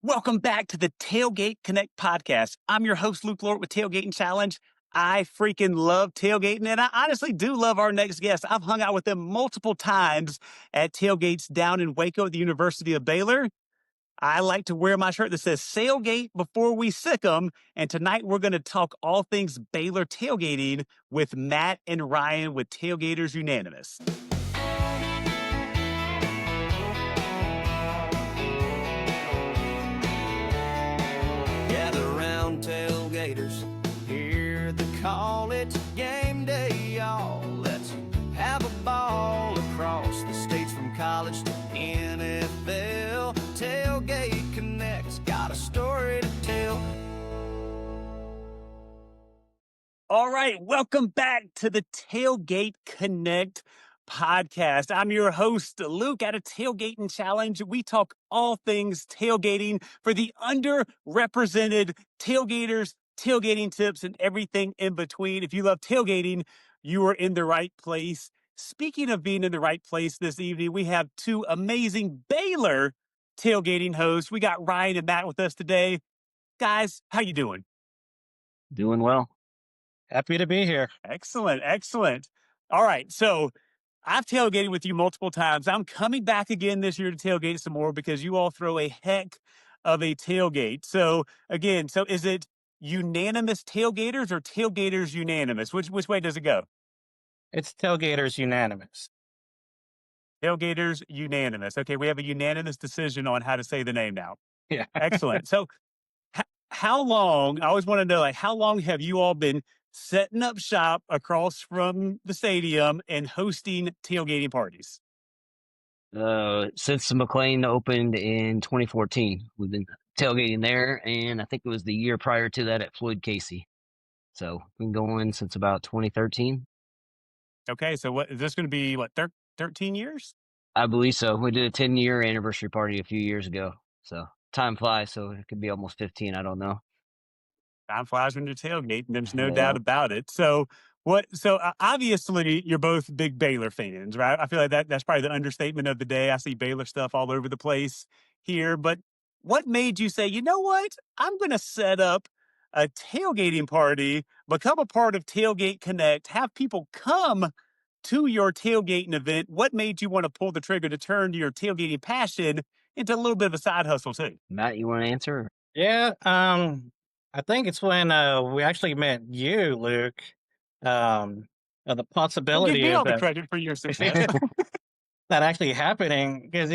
Welcome back to the Tailgate Connect podcast. I'm your host, Luke Lorick with Tailgating Challenge. I freaking love tailgating, and I honestly do love our next guest. I've hung out with them multiple times at tailgates down in Waco at the University of Baylor. I like to wear my shirt that says "Sailgate before we sick 'em," and tonight we're going to talk all things Baylor tailgating with Matt and Ryan with Tailgaters Unanimous. Gather round, tailgaters, hear the call. It's game day, y'all. Let's have a ball across the states from college to NFL. Tailgate Connect's got a story to tell. All right, welcome back to the Tailgate Connect podcast. I'm your host, Luke, at a Tailgating Challenge. We talk all things tailgating for the underrepresented tailgaters, tailgating tips, and everything in between. If you love tailgating, you are in the right place. Speaking of being in the right place this evening, we have two amazing Baylor tailgating hosts. We got Ryan and Matt with us today. Guys, how you doing? Doing well. Happy to be here. Excellent, excellent. All right, so I've tailgated with you multiple times. I'm coming back again this year to tailgate some more because you all throw a heck of a tailgate. So again, is it unanimous tailgaters or tailgaters unanimous? Which way does it go? It's Tailgaters Unanimous. Tailgaters unanimous. Okay, we have a unanimous decision on how to say the name now. Yeah. Excellent. So how long, I always want to know, like, how long have you all been setting up shop across from the stadium and hosting tailgating parties? Since the McLean opened in 2014, we've been tailgating there, and I think it was the year prior to that at Floyd Casey. So we've been going since about 2013. Okay, so what is this going to be? What, 13 years? I believe so. We did a 10-year anniversary party a few years ago. So time flies, so it could be almost 15. I don't know. Time flies when you're tailgating. There's no Yeah. doubt about it. So obviously you're both big Baylor fans, right? I feel like that's probably the understatement of the day. I see Baylor stuff all over the place here, but what made you say, you know what? I'm going to set up a tailgating party, become a part of Tailgate Connect, have people come to your tailgating event. What made you want to pull the trigger to turn your tailgating passion into a little bit of a side hustle too? Matt, you want to answer? Yeah. I think it's when we actually met you, Luke. Of the Don't give possibility me all of the that, credit for your success. that actually happening, because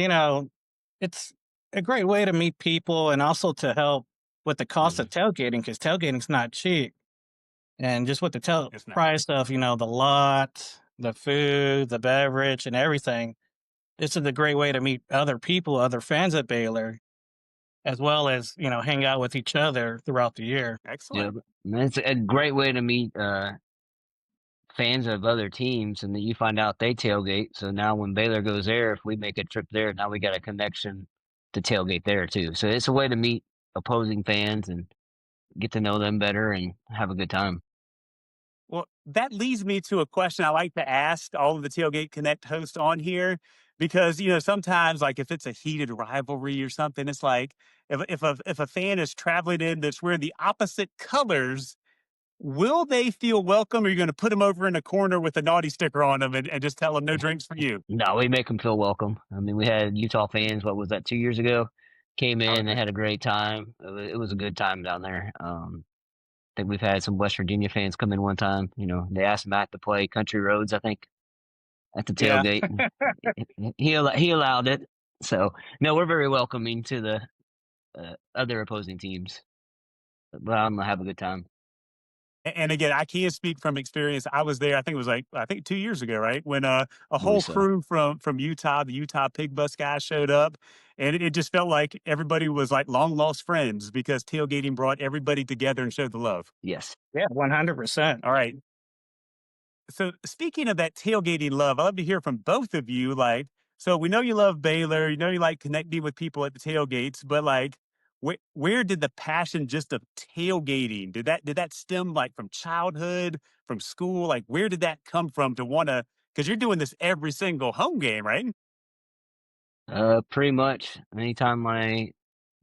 it's a great way to meet people and also to help with the cost of tailgating, because tailgating's not cheap, and just with the It's not. price of the lot, the food, the beverage, and everything. This is a great way to meet other people, other fans at Baylor, as well as, hang out with each other throughout the year. Excellent. Yeah, it's a great way to meet fans of other teams, and then you find out they tailgate. So now when Baylor goes there, if we make a trip there, now we got a connection to tailgate there too. So it's a way to meet opposing fans and get to know them better and have a good time. Well, that leads me to a question I like to ask all of the Tailgate Connect hosts on here, because sometimes, like, if it's a heated rivalry or something, it's like if a fan is traveling in that's wearing the opposite colors, will they feel welcome? Or are you going to put them over in a corner with a naughty sticker on them and just tell them no drinks for you? No, we make them feel welcome. I mean, we had Utah fans, what was that, 2 years ago? Came in, they had a great time. It was a good time down there. I think we've had some West Virginia fans come in one time. They asked Matt to play Country Roads, I think, at the tailgate. Yeah. He allowed it. So, no, we're very welcoming to the other opposing teams. But I'm going to have a good time. And again, I can't speak from experience. I was there, I think it was 2 years ago, right? When a whole so. crew from Utah, the Utah Pig Bus guys showed up. And it just felt like everybody was like long lost friends because tailgating brought everybody together and showed the love. Yes. Yeah, 100%. All right. So speaking of that tailgating love, I'd love to hear from both of you. Like, so we know you love Baylor, you like connecting with people at the tailgates, but like, where did the passion just of tailgating, did that stem like from childhood, from school? Like, where did that come from to want to, because you're doing this every single home game, right? Pretty much anytime my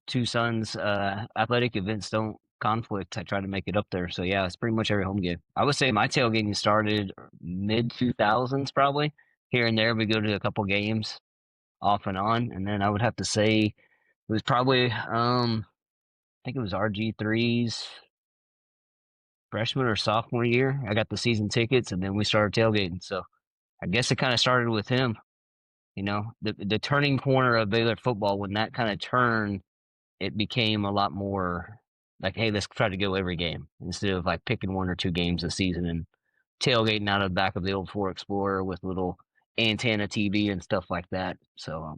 two sons' athletic events don't conflict, I try to make it up there. So yeah, it's pretty much every home game. I would say my tailgating started mid 2000s probably. Here and there, we go to a couple games off and on, and then I would have to say it was probably I think it was RG3's freshman or sophomore year. I got the season tickets, and then we started tailgating. So I guess it kind of started with him. You know, the turning corner of Baylor football, when that kind of turned, it became a lot more like, hey, let's try to go every game instead of like picking one or two games a season and tailgating out of the back of the old Ford Explorer with little antenna TV and stuff like that. So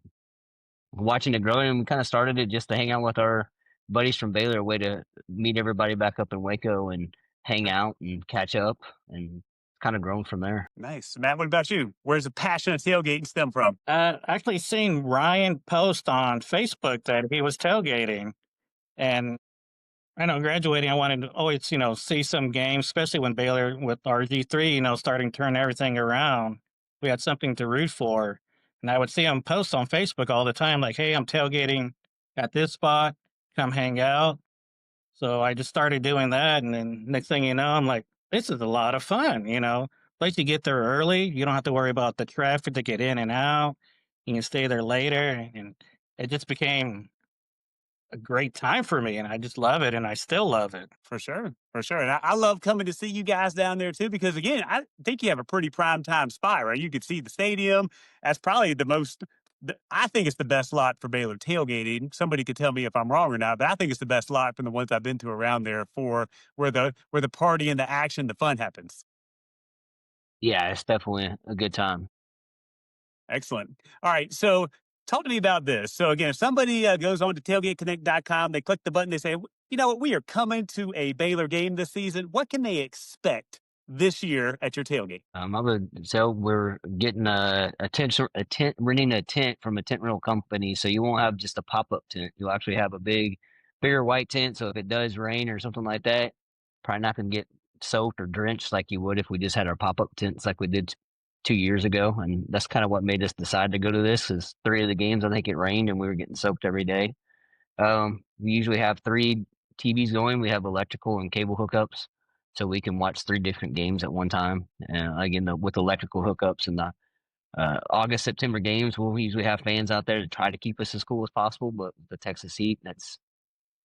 watching it grow, and we kind of started it just to hang out with our buddies from Baylor, a way to meet everybody back up in Waco and hang out and catch up, and kind of grown from there. Nice. Matt, what about you? Where's the passion of tailgating stem from? Actually seen Ryan post on Facebook that he was tailgating, and I know graduating, I wanted to always, see some games, especially when Baylor with RG3, starting to turn everything around. We had something to root for. And I would see him post on Facebook all the time, like, hey, I'm tailgating at this spot, come hang out. So I just started doing that. And then next thing you know, I'm like, this is a lot of fun, Place you get there early. You don't have to worry about the traffic to get in and out. You can stay there later. And it just became a great time for me, and I just love it, and I still love it. For sure. For sure. And I love coming to see you guys down there too, because again, I think you have a pretty prime time spot, right? You could see the stadium. That's probably I think it's the best lot for Baylor tailgating. Somebody could tell me if I'm wrong or not, but I think it's the best lot from the ones I've been to around there for where the party and the action, the fun happens. Yeah, it's definitely a good time. Excellent. All right. So talk to me about this. So again, if somebody goes on to tailgateconnect.com, they click the button, they say, you know what, we are coming to a Baylor game this season. What can they expect this year at your tailgate? I would say we're getting a tent, renting a tent from a tent rental company. So you won't have just a pop-up tent. You'll actually have a bigger white tent. So if it does rain or something like that, probably not going to get soaked or drenched like you would if we just had our pop-up tents like we did 2 years ago. And that's kind of what made us decide to go to this, is 3 of the games, I think it rained and we were getting soaked every day. We usually have 3 TVs going. We have electrical and cable hookups, so we can watch 3 different games at one time. Again, with electrical hookups and the August, September games, we'll usually have fans out there to try to keep us as cool as possible. But the Texas heat, that's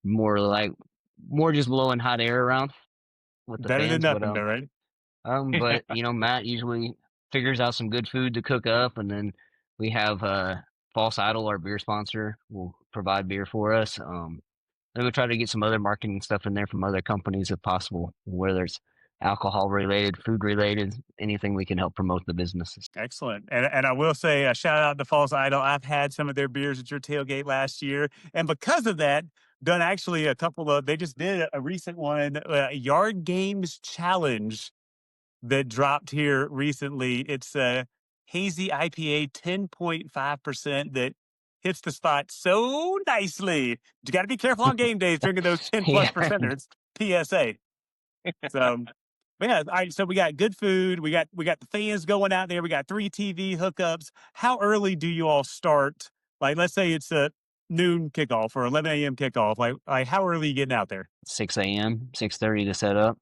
more just blowing hot air around with the Better than fans. nothing, though, right? But Matt usually figures out some good food to cook up, and then we have False Idol, our beer sponsor, will provide beer for us. Then we try to get some other marketing stuff in there from other companies if possible, whether it's alcohol related, food related, anything we can help promote the businesses. Excellent. And I will say a shout out to False Idol. I've had some of their beers at your tailgate last year. And because of that, done actually they just did a recent one, Yard Games Challenge that dropped here recently. It's a hazy IPA, 10.5% that hits the spot so nicely. You got to be careful on game days drinking those 10 plus Yeah. percenters. PSA. So, but yeah, all right. So we got good food. We got the fans going out there. We got 3 TV hookups. How early do you all start? Like, let's say it's a noon kickoff or 11 a.m. kickoff. Like how early are you getting out there? 6 a.m., 6:30 to set up.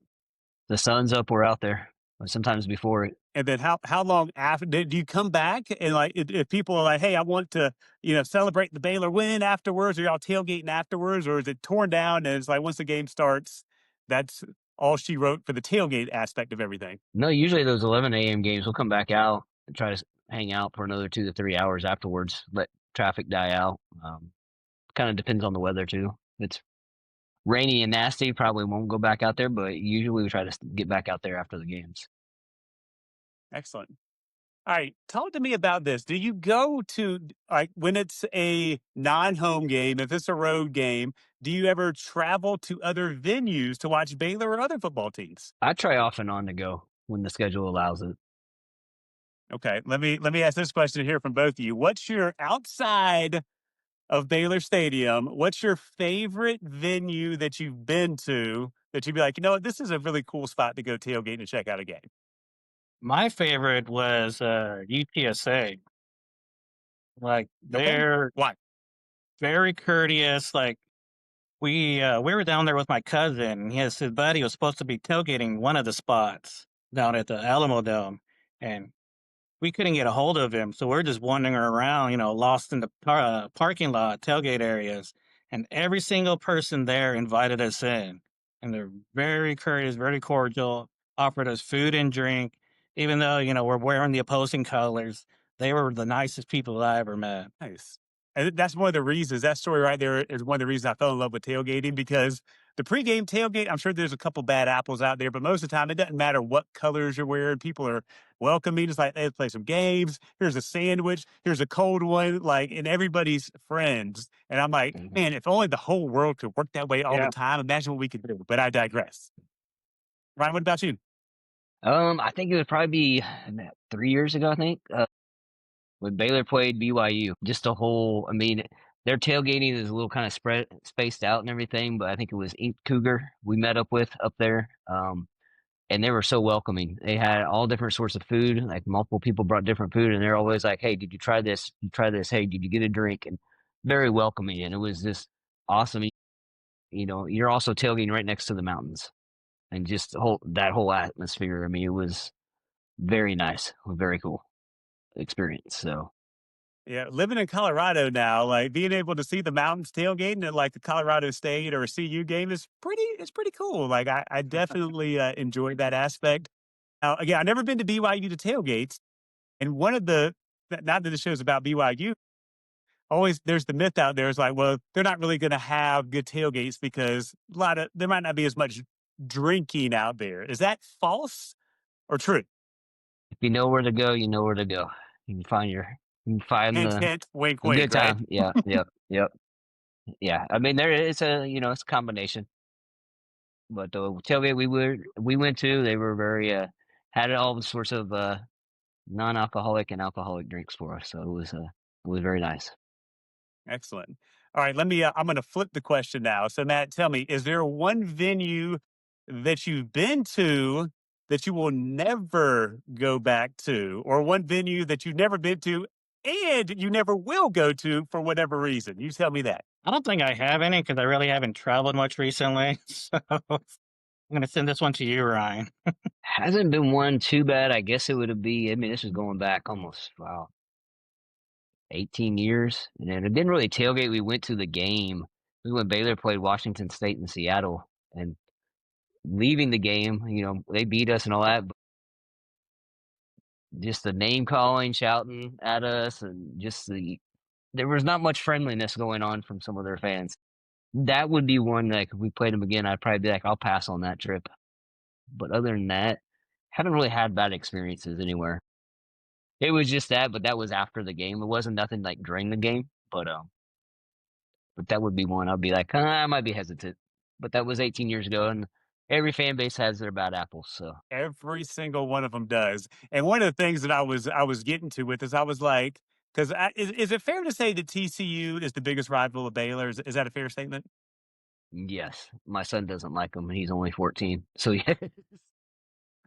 The sun's up, we're out there. Sometimes before it. And then how long after do you come back? And like if people are like, hey, I want to, celebrate the Baylor win afterwards, or y'all tailgating afterwards, or is it torn down and it's like once the game starts, that's all she wrote for the tailgate aspect of everything? No, usually those 11 a.m. games, we'll come back out and try to hang out for another 2 to 3 hours afterwards, let traffic die out. Kind of depends on the weather too. If it's rainy and nasty, probably won't go back out there, but usually we try to get back out there after the games. Excellent. All right, talk to me about this. Do you go to, like, when it's a non-home game, if it's a road game, do you ever travel to other venues to watch Baylor or other football teams? I try off and on to go when the schedule allows it. Okay, let me ask this question here from both of you. What's your outside of Baylor Stadium? What's your favorite venue that you've been to that you'd be like, you know what, this is a really cool spot to go tailgate and check out a game? My favorite was UTSA. Like Okay. they're Why? very courteous. Like we were down there with my cousin. His buddy was supposed to be tailgating one of the spots down at the Alamo Dome, and we couldn't get a hold of him. So we're just wandering around, lost in the parking lot, tailgate areas, and every single person there invited us in, and they're very courteous, very cordial, offered us food and drink, even though we're wearing the opposing colors. They were the nicest people I ever met. Nice. And that's one of the reasons, that story right there is one of the reasons I fell in love with tailgating, because the pregame tailgate, I'm sure there's a couple bad apples out there, but most of the time it doesn't matter what colors you're wearing. People are welcoming. It's like, let's play some games. Here's a sandwich. Here's a cold one. Like, and everybody's friends. And I'm like, Mhm. man, if only the whole world could work that way all the Yeah. time, imagine what we could do. But I digress. Ryan, what about you? I think it would probably be 3 years ago. I think when Baylor played BYU, just the whole. I mean, their tailgating is a little kind of spread spaced out and everything, but I think it was Ink Cougar we met up with up there. And they were so welcoming. They had all different sorts of food. Like multiple people brought different food, and they're always like, "Hey, did you try this? You try this? Hey, did you get a drink?" And very welcoming. And it was just awesome. You're also tailgating right next to the mountains, and just that whole atmosphere. I mean, it was very nice, very cool experience. So Yeah, living in Colorado now, like being able to see the mountains tailgating at like the Colorado State or a CU game is it's pretty cool. Like I definitely enjoyed that aspect. Now, again, I've never been to BYU to tailgates, and one of not that the show's about BYU, always there's the myth out there is like, well, they're not really going to have good tailgates because there might not be as much drinking out there. Is that false or true? if you know where to go, you know where to go. You can find Hint, hint, wink, a wink, good right? time. Yeah, yep, yep, yeah. I mean, it's a combination. But the tailgate we went to, they were very had all the sorts of non-alcoholic and alcoholic drinks for us, so it was very nice. Excellent. All right, I'm going to flip the question now. So, Matt, tell me, is there one venue that you've been to that you will never go back to, or one venue that you've never been to and you never will go to for whatever reason? You tell me that. I don't think I have any because I really haven't traveled much recently. So I'm going to send this one to you, Ryan. Hasn't been one too bad. I guess it would be. I mean, this is going back almost 18 years, and then it didn't really tailgate. We went to the game. We went Baylor played Washington State in Seattle, and leaving the game, they beat us and all that. But just the name calling, shouting at us, and just there was not much friendliness going on from some of their fans. That would be one, like, if we played them again, I'd probably be like, I'll pass on that trip. But other than that, haven't really had bad experiences anywhere. It was just that, but that was after the game. It wasn't nothing like during the game, but that would be one I'd be like, I might be hesitant. But that was 18 years ago, and every fan base has their bad apples. So Every single one of them does. And one of the things that I was getting to with is I was like, because is it fair to say that TCU is the biggest rival of Baylor? Is that a fair statement? yes, my son doesn't like them, and he's only 14. So yeah,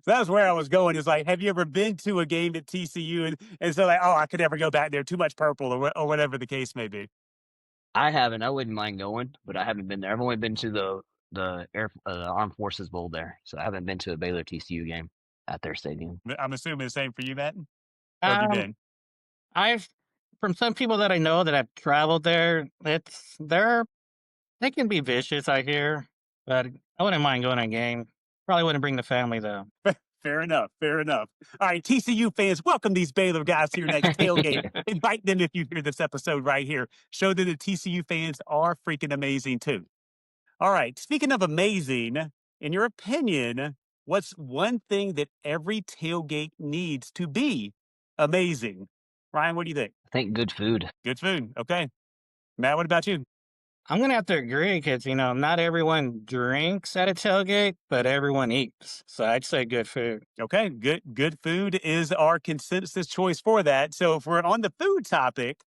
So that was where I was going. Is like, have you ever been to a game at TCU and so like, oh, I could never go back there. Too much purple or whatever the case may be. I haven't. I wouldn't mind going, but I haven't been there. I've only been to the Armed Forces Bowl there, so I haven't been to a Baylor TCU game at their stadium. I'm assuming the same for you, Matt. Or have you Um, been? I've from some people that I know that have traveled there, they can be vicious, I hear, but I wouldn't mind going to a game. Probably wouldn't bring the family though. Fair enough. Fair enough. All right, TCU fans, welcome these Baylor guys to your next tailgate. Invite them if you hear this episode right here. Show that the TCU fans are freaking amazing too. All right, speaking of amazing, in your opinion, what's one thing that every tailgate needs to be amazing? Ryan, what do you think? I think good food. Good food. Okay. Matt, what about you? I'm gonna have to agree because not everyone drinks at a tailgate, but everyone eats. So I'd say good food. Okay, good food is our consensus choice for that. So if we're on the food topic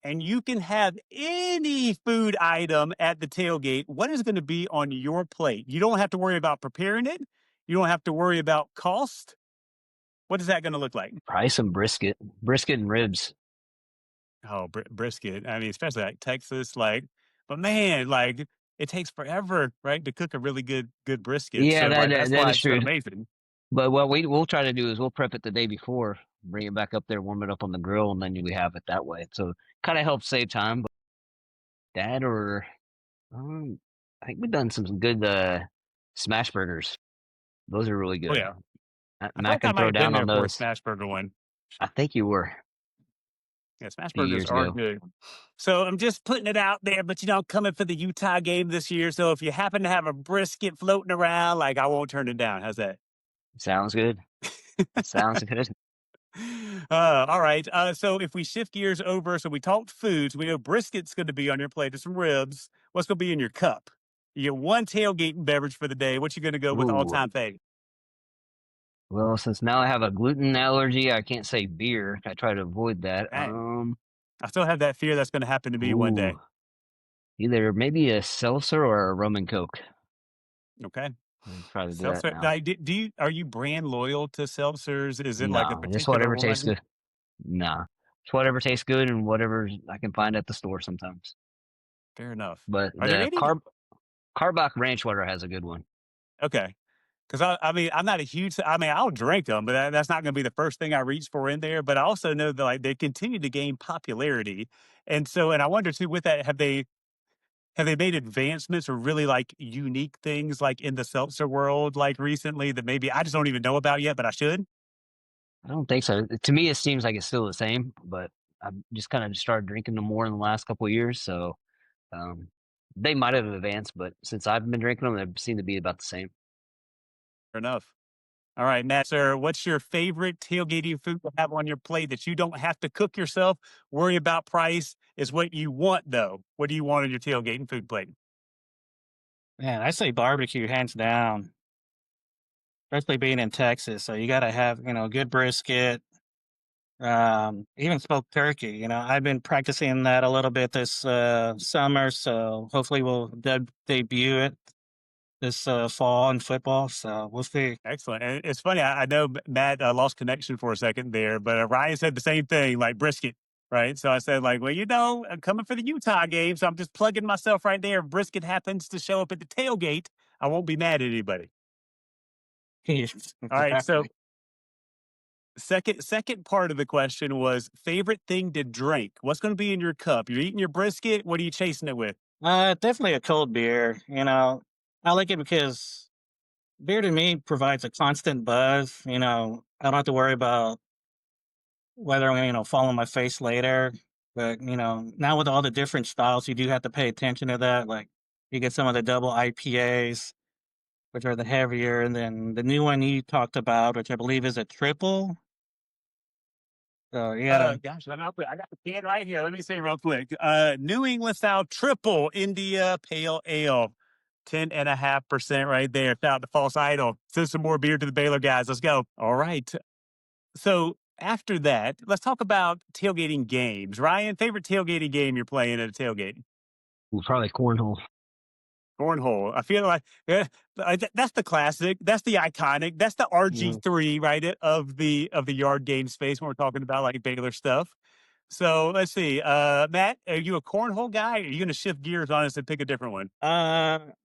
and you can have any food item at the tailgate, what is going to be on your plate? You don't have to worry about preparing it. You don't have to worry about cost. What is that going to look like? Probably some brisket and ribs. Oh, brisket. I mean, especially like Texas, like, but man, like it takes forever, right, to cook a really good brisket. Yeah, So like that's that why is it's so true. amazing. But what we'll try to do is we'll prep it the day before, bring it back up there, warm it up on the grill, and then we have it that way. So kind of helps save time. But that or I think we've done some good smash burgers. Those are really Oh good. yeah. I feel Mac like I can might throw have been down on there for a those. smash burger one. I think you were a Yeah, smash few burgers years are ago. good. So I'm just putting it out there, but I'm coming for the Utah game this year. So if you happen to have a brisket floating around, like I won't turn it down. How's that? Sounds good. Sounds good. All right. So if we shift gears over, so we talked foods. We know brisket's going to be on your plate. There's some ribs. What's going to be in your cup? You get one tailgating beverage for the day. What you going to go with all Ooh. time fave? Well, since now I have a gluten allergy, I can't say beer. I try to avoid that. Dang. I still have that fear that's going to happen to me one day. Ooh, either maybe a seltzer or a rum and coke. Okay. I'll try to do that Seltzer. now. Like, do you are you brand loyal to seltzers? Is it like a No, just particular whatever tastes one? good. Nah, just whatever tastes good and whatever I can find at the store sometimes. Fair enough. But Are there the any? Carbach ranch water has a good one. Okay. Because I mean, I'm not a huge. I mean, I'll drink them, but that's not going to be the first thing I reach for in there. But I also know that like they continue to gain popularity, and so and I wonder too with that have they made advancements or really like unique things like in the seltzer world like recently that maybe I just don't even know about yet, but I should. I don't think so. To me, it seems like it's still the same, but I've just kind of started drinking them more in the last couple of years. So um, they might have advanced, but since I've been drinking them, they seem to be about the same. Fair enough. All right, Matt, sir, what's your favorite tailgating food to have on your plate that you don't have to cook yourself? Worry about price is what you want, though. What do you want on your tailgating food plate? Man, I say barbecue hands down, especially being in Texas. So you got to have, good brisket, even smoked turkey. I've been practicing that a little bit this summer. So hopefully we'll debut it this fall in football. So we'll see. Excellent. And it's funny, I know Matt lost connection for a second there, but Ryan said the same thing, like brisket, right? So I said, like, well, I'm coming for the Utah game, so I'm just plugging myself right there. If brisket happens to show up at the tailgate, I won't be mad at anybody. Yes, All right. So exactly. second part of the question was favorite thing to drink. What's going to be in your cup? You're eating your brisket. What are you chasing it with? Definitely a cold beer. I like it because beer to me provides a constant buzz. I don't have to worry about whether I'm gonna, fall on my face later. But, now with all the different styles, you do have to pay attention to that. Like you get some of the double IPAs, which are the heavier, and then the new one you talked about, which I believe is a triple. So you gotta Gosh, I got the can right here. Let me say real quick. New England style triple India Pale Ale. 10.5% right there. Without the false idol. Send some more beer to the Baylor guys. Let's go. All right. So after that, let's talk about tailgating games. Ryan, favorite tailgating game you're playing at a tailgate? Well, probably cornhole. Cornhole. I feel like that's the classic. That's the iconic. That's the RG3, right? Of the yard game space when we're talking about like Baylor stuff. So let's see. Matt, are you a cornhole guy? Or are you going to shift gears on us and pick a different one?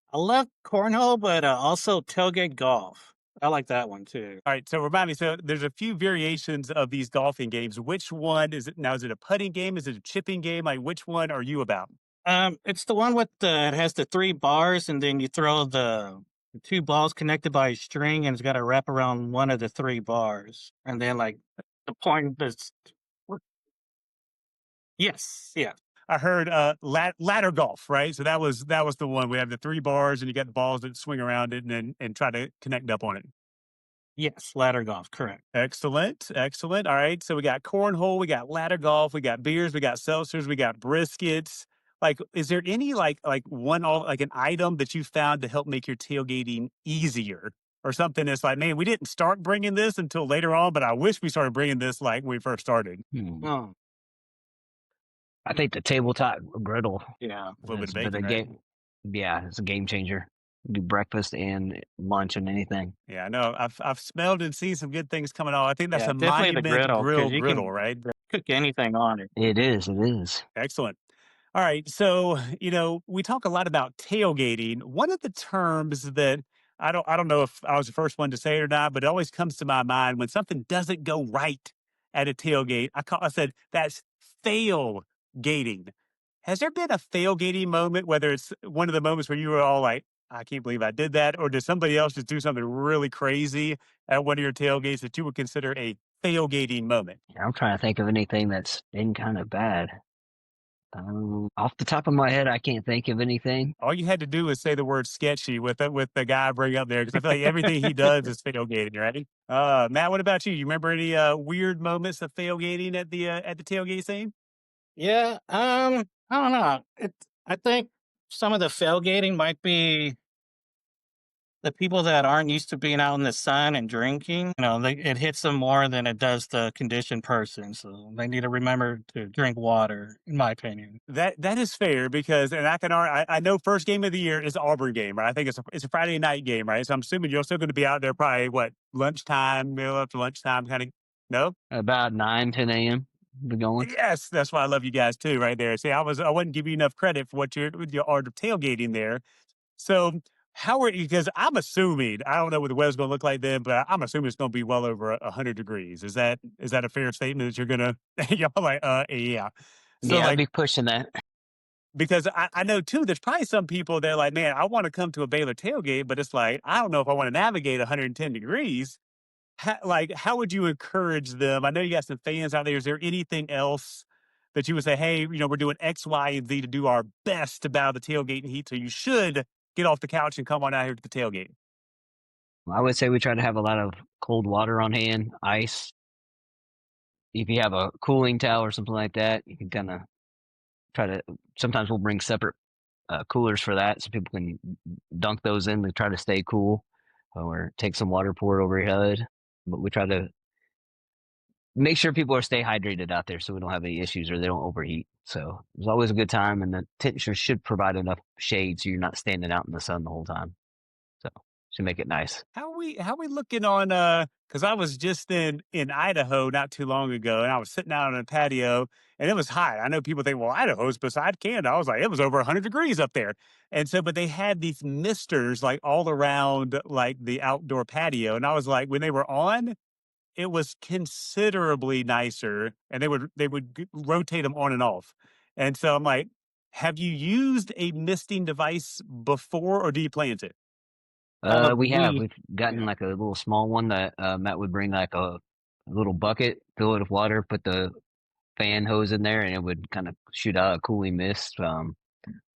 I love cornhole, but also tailgate golf. I like that one too. All right. So remind me. So there's a few variations of these golfing games. Which one is it now? Is it a putting game? Is it a chipping game? Like which one are you about? It's the one with it has the 3 bars, and then you throw the 2 balls connected by a string, and it's got to wrap around one of the 3 bars, and then like the point is, yes, yeah, I heard ladder golf, right? So that was the one. We have the 3 bars, and you got the balls that swing around it, and then and try to connect up on it. yes, ladder golf, correct. Excellent, excellent. All right, so we got cornhole, we got ladder golf, we got beers, we got seltzers, we got briskets. Like, is there any like one all like an item that you found to help make your tailgating easier, or something that's like, man, we didn't start bringing this until later on, but I wish we started bringing this like when we first started. Oh, I think the tabletop griddle yeah, A little bit has of been bacon, a right? game. Yeah, it's a game changer. Do breakfast and lunch and anything. Yeah, I know. I've smelled and seen some good things coming on. I think that's yeah, a definitely the Monument griddle because Grill you griddle, can right? cook anything on it. It is. It is. Excellent. All right. So, we talk a lot about tailgating. One of the terms that I don't know if I was the first one to say it or not, but it always comes to my mind when something doesn't go right at a tailgate. I said that's fail gating. Has there been a fail gating moment, whether it's one of the moments where you were all like, I can't believe I did that, or did somebody else just do something really crazy at one of your tailgates that you would consider a fail gating moment? I'm trying to think of anything that's been kind of bad. Off the top of my head, I can't think of anything. All you had to do was say the word sketchy with the guy I bring up there because I feel like everything he does is tailgating, right? Matt, what about you? You remember any weird moments of tailgating at the tailgate scene? Yeah, I don't know. I think some of the tailgating might be the people that aren't used to being out in the sun and drinking. It hits them more than it does the conditioned person. So they need to remember to drink water, in my opinion. That is fair because, and I know first game of the year is Auburn game, right? I think it's a Friday night game, right? So I'm assuming you're still going to be out there probably what lunchtime, middle after lunchtime, kind of. No, About 9, 10 a.m. We're going. yes, that's why I love you guys too, right there. See, I wasn't giving you enough credit for what you're with your art of tailgating there. So how are you? Because I'm assuming I don't know what the weather's going to look like then, but I'm assuming it's going to be well over 100 degrees. Is that a fair statement that you're gonna? Y'all like yeah. So Yeah, I'll like be pushing that. because I know too, there's probably some people that are like, man, I want to come to a Baylor tailgate, but it's like I don't know if I want to navigate 110 degrees. How would you encourage them? I know you got some fans out there. Is there anything else that you would say, hey, we're doing X, Y, and Z to do our best to battle the tailgate and heat, so you should get off the couch and come on out here to the tailgate? I would say we try to have a lot of cold water on hand, ice. If you have a cooling towel or something like that, you can kind of try to. Sometimes we'll bring separate coolers for that, so people can dunk those in to try to stay cool, or take some water, pour it over your head. But we try to make sure people are stay hydrated out there, so we don't have any issues or they don't overheat. So it's always a good time, and the tent should provide enough shade so you're not standing out in the sun the whole time. So should make it nice. How we looking on because I was just in Idaho not too long ago and I was sitting out on a patio and it was hot. I know people think, well, Idaho's beside Canada. I was like, it was over 100 degrees up there. And so, but they had these misters like all around like the outdoor patio. And I was like, when they were on, it was considerably nicer and they would rotate them on and off. And so I'm like, have you used a misting device before or do you plan to? We've gotten Yeah. like a little small one that Matt would bring, like a little bucket, fill it with water, put the fan hose in there, and it would kind of shoot out a cooling mist.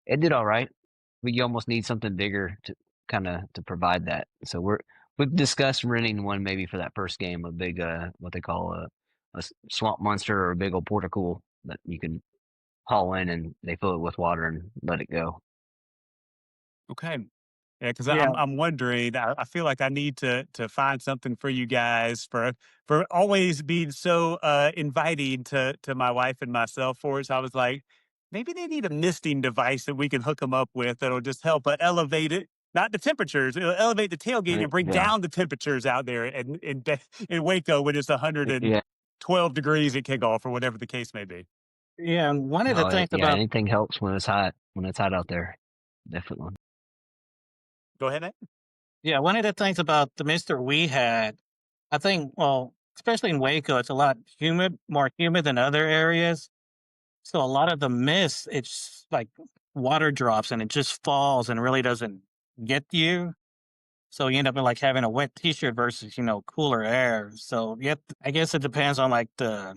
It did all right, but you almost need something bigger to kind of to provide that. So we've discussed renting one maybe for that first game, a big what they call a swamp monster or a big old portacool that you can haul in and they fill it with water and let it go. Okay. Yeah, because Yeah. I'm wondering. I feel like I need to find something for you guys for always being so inviting to my wife and myself for it. So I was like, maybe they need a misting device that we can hook them up with that'll just help elevate it, not the temperatures. It'll elevate the tailgate and bring Yeah, down the temperatures out there in Waco when it's yeah. 112 degrees at kickoff or whatever the case may be. Yeah. And one of the No, things yeah. about Anything helps when it's hot. When it's hot out there, definitely. Go ahead, Nate. Yeah, one of the things about the mister we had, I think, well, especially in Waco, it's a lot more humid than other areas. So a lot of the mist, it's like water drops and it just falls and really doesn't get you. So you end up like having a wet t-shirt versus, cooler air. So yeah, I guess it depends on like the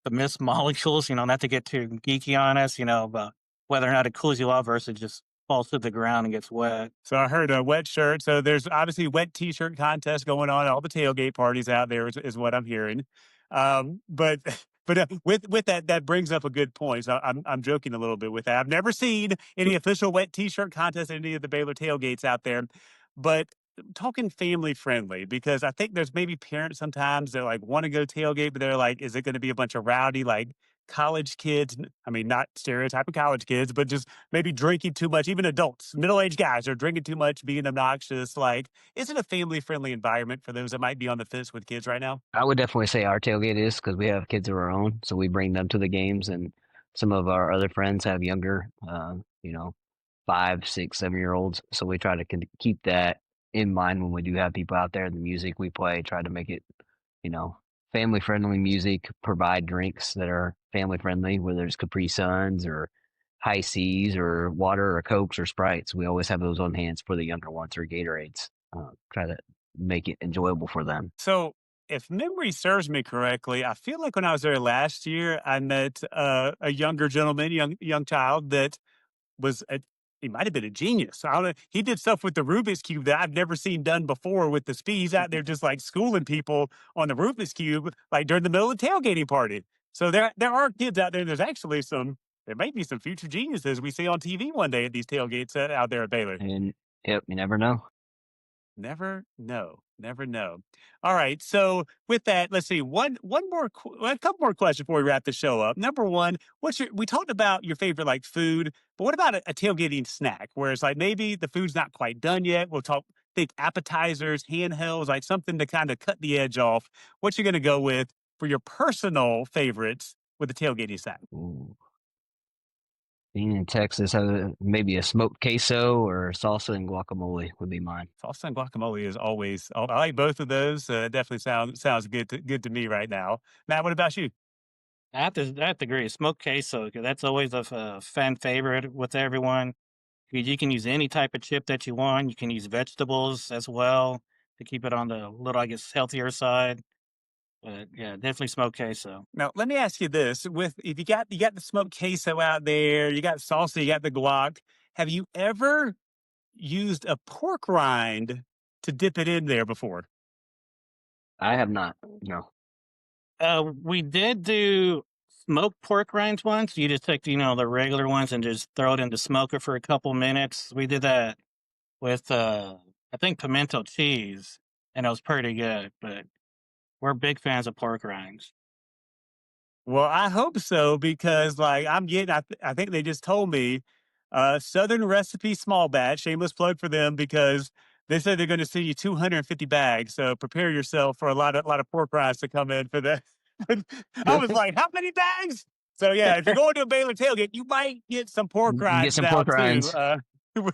mist molecules, not to get too geeky on us, about whether or not it cools you off versus just falls to the ground and gets wet. So I heard a wet shirt. So there's obviously wet t-shirt contest going on at all the tailgate parties out there is what I'm hearing. But but with that brings up a good point. So I'm joking a little bit with that. I've never seen any official wet t-shirt contest at any of the Baylor tailgates out there, but talking family friendly because I think there's maybe parents sometimes that like want to go tailgate, but they're like, is it going to be a bunch of rowdy like college kids? I mean, not stereotyping college kids, but just maybe drinking too much. Even adults, middle-aged guys are drinking too much, being obnoxious. Like, is it a family-friendly environment for those that might be on the fence with kids right now? I would definitely say our tailgate is because we have kids of our own, so we bring them to the games, and some of our other friends have younger, 5, 6, 7 year olds. So we try to keep that in mind when we do have people out there. The music we play, try to make it, family friendly music, provide drinks that are family friendly, whether it's Capri Suns or high seas or water or Cokes or Sprites. We always have those on hands for the younger ones or Gatorades. Try to make it enjoyable for them. So, if memory serves me correctly, I feel like when I was there last year, I met a younger gentleman, young child that was he might have been a genius. I don't know. He did stuff with the Rubik's Cube that I've never seen done before with the speed. He's out there just like schooling people on the Rubik's Cube, like during the middle of the tailgating party. So there are kids out there. There's actually there might be some future geniuses we see on TV one day at these tailgates out there at Baylor. And yep, you never know. Never know. Never know. All right. So with that, let's see. A couple more questions before we wrap the show up. Number one, we talked about your favorite like food, but what about a tailgating snack where it's like maybe the food's not quite done yet? Think appetizers, handhelds, like something to kind of cut the edge off. What you're going to go with for your personal favorites with the tailgating snack? Ooh. Being in Texas, maybe a smoked queso or salsa and guacamole would be mine. Salsa and guacamole is always. I like both of those. Definitely sounds good to me right now. Matt, what about you? I have to agree. Smoked queso, 'cause that's always a fan favorite with everyone. You can use any type of chip that you want. You can use vegetables as well to keep it on the little, I guess, healthier side. But yeah, definitely smoked queso. Now, let me ask you this: with if you got the smoked queso out there, you got salsa, you got the guac. Have you ever used a pork rind to dip it in there before? I have not. No. We did do smoked pork rinds once. You just take, the regular ones and just throw it in the smoker for a couple minutes. We did that with, I think pimento cheese, and it was pretty good. But we're big fans of pork rinds. Well, I hope so because, like, I think they just told me, Southern Recipe Small Batch. Shameless plug for them because they said they're going to send you 250 bags. So prepare yourself for a lot of pork rinds to come in for that. I was like, how many bags? So yeah, if you're going to a Baylor tailgate, you might get some pork You get rinds some now pork too. rinds.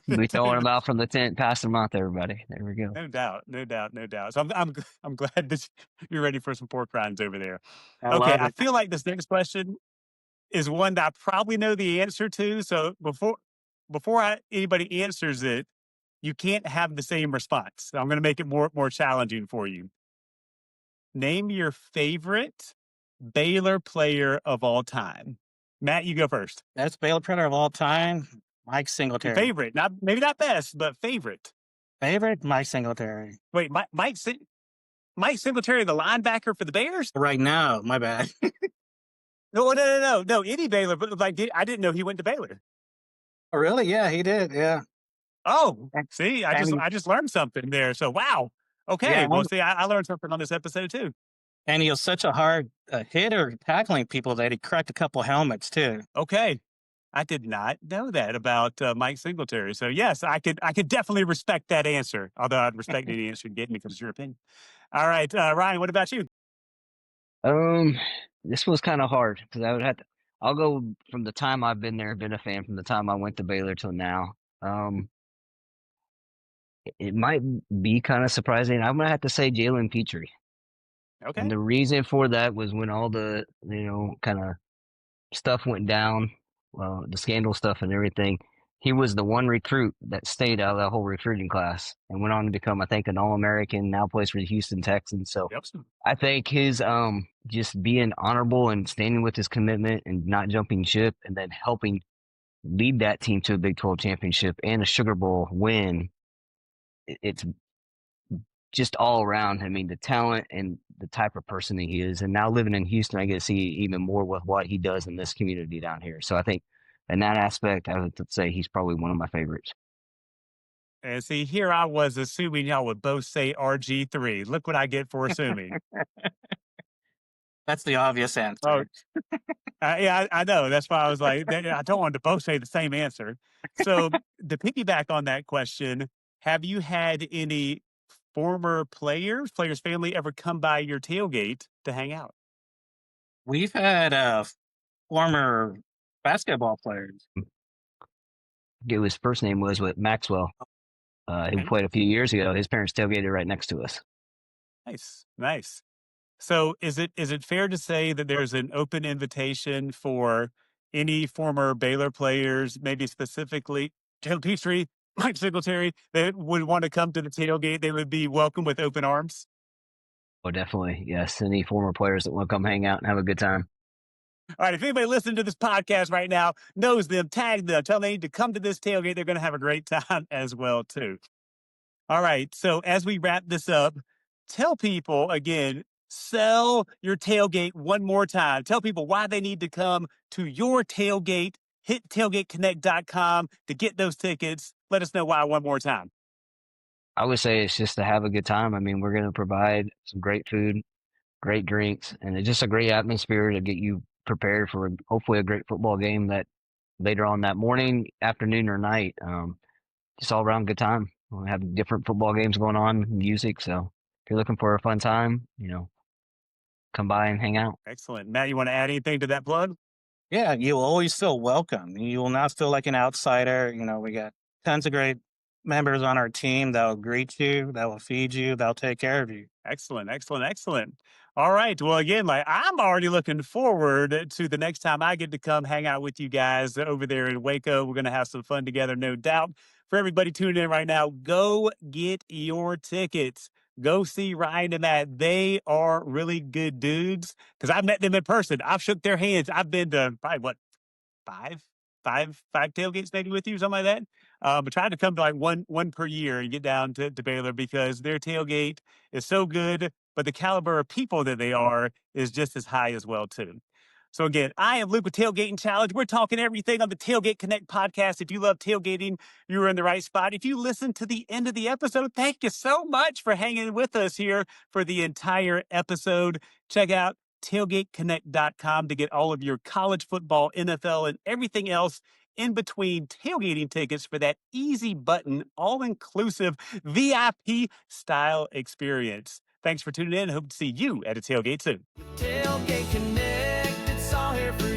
Be throwing them out from the tent, passing them out to everybody. There we go. No doubt, no doubt, no doubt. So I'm glad that you're ready for some pork rinds over there. I Okay, love I it. feel like this next question is one that I probably know the answer to. So before anybody answers it, you can't have the same response. So I'm going to make it more challenging for you. Name your favorite Baylor player of all time. Matt, you go first. Best Baylor player of all time, Mike Your Singletary. favorite, not maybe not best, but favorite. Favorite, Mike Singletary. Wait, Mike Singletary, the linebacker for the Bears? Right now, my bad. No. Any Baylor, but like I didn't know he went to Baylor. Oh, really? Yeah, he did. Yeah. Oh, And, see, and he, I just learned something there. So wow. Okay, yeah, well, see, I learned something on this episode too. and he was such a hard hitter tackling people that he cracked a couple helmets too. Okay, I did not know that about Mike Singletary. So yes, I could definitely respect that answer. Although I'd respect any answer you get me because it's your opinion. All right, Ryan, what about you? Um, this was kind of hard because I'll go from the time I've been there, been a fan from the time I went to Baylor till now. It might be kind of surprising. I'm gonna have to say Jalen Petrie. Okay. And the reason for that was when all the, kind of stuff went down, the scandal stuff and everything. He was the one recruit that stayed out of that whole recruiting class and went on to become, I think, an All-American, now plays for the Houston Texans. So Yep. I think his just being honorable and standing with his commitment and not jumping ship and then helping lead that team to a Big 12 championship and a Sugar Bowl win, it's just all around. I mean, the talent and the type of person that he is. And now living in Houston, I get to see even more with what he does in this community down here. So I think in that aspect, I would say he's probably one of my favorites. And see, here I was assuming y'all would both say RG3. Look what I get for assuming. That's the obvious answer. Oh, yeah, I know. That's why I was like, I don't want to both say the same answer. So to piggyback on that question, have you had any former players' family ever come by your tailgate to hang out? We've had former basketball players. Get what his first name was with Maxwell. He Okay. played a few years ago. His parents tailgated right next to us. Nice, nice. So is it fair to say that there's an open invitation for any former Baylor players, maybe specifically Taylor Peachtree, Mike Singletary, that would want to come to the tailgate? They would be welcome with open arms. Oh, definitely. Yes. Any former players that want to come hang out and have a good time. All right, if anybody listening to this podcast right now knows them, tag them, tell them they need to come to this tailgate. They're going to have a great time as well too. All right. So as we wrap this up, tell people again, sell your tailgate one more time. Tell people why they need to come to your tailgate. Hit tailgateconnect.com to get those tickets. Let us know why one more time. I would say it's just to have a good time. I mean, we're going to provide some great food, great drinks, and it's just a great atmosphere to get you prepared for hopefully a great football game that later on that morning, afternoon, or night. Just all around good time. We'll have different football games going on, music. So if you're looking for a fun time, come by and hang out. Excellent. Matt, you want to add anything to that plug? Yeah, you will always feel welcome. You will not feel like an outsider. We got tons of great members on our team that will greet you, that will feed you, that'll take care of you. Excellent, excellent, excellent. All right. Well, again, I'm already looking forward to the next time I get to come hang out with you guys over there in Waco. We're going to have some fun together, no doubt. For everybody tuning in right now, go get your tickets. Go see Ryan and Matt. They are really good dudes because I've met them in person. I've shook their hands. I've been to probably five, five tailgates maybe with you, something like that. But trying to come to like one per year and get down to Baylor because their tailgate is so good, but the caliber of people that they are is just as high as well too. So again, I am Luke with Tailgating Challenge. We're talking everything on the Tailgate Connect podcast. If you love tailgating, you're in the right spot. If you listen to the end of the episode, thank you so much for hanging with us here for the entire episode. Check out tailgateconnect.com to get all of your college football, NFL, and everything else in between tailgating tickets for that easy button, all-inclusive VIP style experience. Thanks for tuning in. Hope to see you at a tailgate soon. Tailgate Connect, it's all here for